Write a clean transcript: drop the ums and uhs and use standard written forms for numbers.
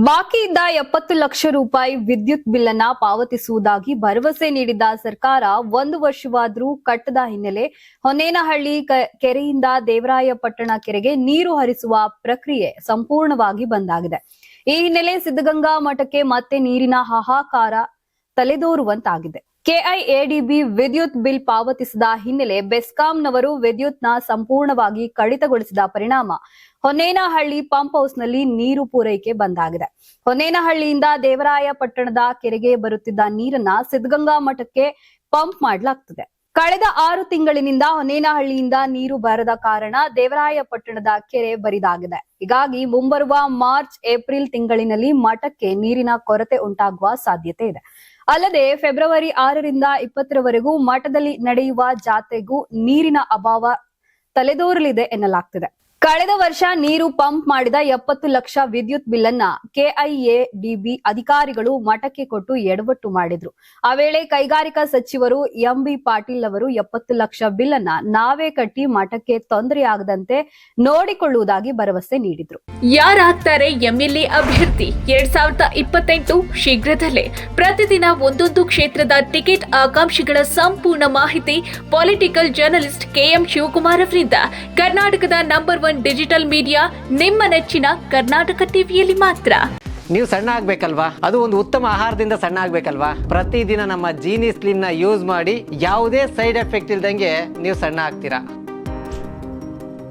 ಬಾಕಿ ಇದ್ದ 70 ಲಕ್ಷ ರೂಪಾಯಿ ವಿದ್ಯುತ್ ಬಿಲ್ ಅನ್ನ ಪಾವತಿಸುವುದಾಗಿ ಭರವಸೆ ನೀಡಿದ್ದ ಸರ್ಕಾರ 1 ವರ್ಷವಾದರೂ ಕಟ್ಟದ ಹಿನ್ನೆಲೆ ಹೊನ್ನೇನಹಳ್ಳಿ ಕೆರೆಯಿಂದ ದೇವರಾಯಪಟ್ಟಣ ಕೆರೆಗೆ ನೀರು ಹರಿಸುವ ಪ್ರಕ್ರಿಯೆ ಸಂಪೂರ್ಣವಾಗಿ ಬಂದ್ ಆಗಿದೆ. ಈ ಹಿನ್ನೆಲೆ ಸಿದ್ಧಗಂಗಾ ಮಠಕ್ಕೆ ಮತ್ತೆ ನೀರಿನ ಹಾಹಾಕಾರ ತಲೆದೋರುವಂತಾಗಿದೆ. ಕೆಐಎಡಿಬಿ ವಿದ್ಯುತ್ ಬಿಲ್ ಪಾವತಿಸಿದ ಹಿನ್ನೆಲೆ ಬೆಸ್ಕಾಂನವರು ವಿದ್ಯುತ್ನ ಸಂಪೂರ್ಣವಾಗಿ ಕಡಿತಗೊಳಿಸಿದ ಪರಿಣಾಮ ಹೊನ್ನೇನಹಳ್ಳಿ ಪಂಪ್ ಹೌಸ್ನಲ್ಲಿ ನೀರು ಪೂರೈಕೆ ಬಂದಾಗಿದೆ. ಹೊನ್ನೇನಹಳ್ಳಿಯಿಂದ ದೇವರಾಯಪಟ್ಟಣದ ಕೆರೆಗೆ ಬರುತ್ತಿದ್ದ ನೀರನ್ನ ಸಿದ್ಧಗಂಗಾ ಮಠಕ್ಕೆ ಪಂಪ್ ಮಾಡಲಾಗ್ತದೆ. ಕಳೆದ 6 ತಿಂಗಳಿನಿಂದ ಹೊನ್ನೇನಹಳ್ಳಿಯಿಂದ ನೀರು ಬರದ ಕಾರಣ ದೇವರಾಯಪಟ್ಟಣದ ಕೆರೆ ಬರಿದಾಗಿದೆ. ಹೀಗಾಗಿ ಮುಂಬರುವ ಮಾರ್ಚ್ ಏಪ್ರಿಲ್ ತಿಂಗಳಿನಲ್ಲಿ ಮಠಕ್ಕೆ ನೀರಿನ ಕೊರತೆ ಉಂಟಾಗುವ ಸಾಧ್ಯತೆ ಇದೆ. ಅಲ್ಲದೆ ಫೆಬ್ರವರಿ 6ರಿಂದ 20ರವರೆಗೂ ಮಠದಲ್ಲಿ ನಡೆಯುವ ಜಾತ್ರೆಗೂ ನೀರಿನ ಅಭಾವ ತಲೆದೋರಲಿದೆ ಎನ್ನಲಾಗ್ತಿದೆ. ಕಳೆದ ವರ್ಷ ನೀರು ಪಂಪ್ ಮಾಡಿದ 70 ಲಕ್ಷ ವಿದ್ಯುತ್ ಬಿಲ್ ಅನ್ನ ಕೆಐಎಡಿಬಿ ಅಧಿಕಾರಿಗಳು ಮಠಕ್ಕೆ ಕೊಟ್ಟು ಎಡವಟ್ಟು ಮಾಡಿದ್ರು. ಆ ವೇಳೆ ಕೈಗಾರಿಕಾ ಸಚಿವರು ಎಂಬಿ ಪಾಟೀಲ್ ಅವರು 70 ಲಕ್ಷ ಬಿಲ್ ಅನ್ನ ನಾವೇ ಕಟ್ಟಿ ಮಠಕ್ಕೆ ತೊಂದರೆಯಾಗದಂತೆ ನೋಡಿಕೊಳ್ಳುವುದಾಗಿ ಭರವಸೆ ನೀಡಿದ್ರು. ಯಾರಾಗ್ತಾರೆ ಎಂಎಲ್ಎ ಅಭ್ಯರ್ಥಿ 2028 ಶೀಘ್ರದಲ್ಲೇ ಪ್ರತಿದಿನ ಒಂದೊಂದು ಕ್ಷೇತ್ರದ ಟಿಕೆಟ್ ಆಕಾಂಕ್ಷಿಗಳ ಸಂಪೂರ್ಣ ಮಾಹಿತಿ ಪೊಲಿಟಿಕಲ್ ಜರ್ನಲಿಸ್ಟ್ ಕೆಎಂ ಶಿವಕುಮಾರ್ ಅವರಿಂದ ಕರ್ನಾಟಕದ ನಂಬರ್ 1 ಡಿಜಿಟಲ್ ಮೀಡಿಯಾ ನಿಮ್ಮ ನೆಚ್ಚಿನ ಕರ್ನಾಟಕ ಟಿವಿಯಲ್ಲಿ ಮಾತ್ರ. ನೀವು ಸಣ್ಣ ಆಗ್ಬೇಕಲ್ವಾ? ಅದು ಒಂದು ಉತ್ತಮ ಆಹಾರದಿಂದ ಸಣ್ಣ ಆಗ್ಬೇಕಲ್ವಾ? ಪ್ರತಿದಿನ ನಮ್ಮ ಜೀನಿ ಸ್ಲಿಮ್ ನ ಯೂಸ್ ಮಾಡಿ ಯಾವುದೇ ಸೈಡ್ ಎಫೆಕ್ಟ್ ಇಲ್ದಂಗೆ ನೀವು ಸಣ್ಣ ಆಗ್ತೀರಾ.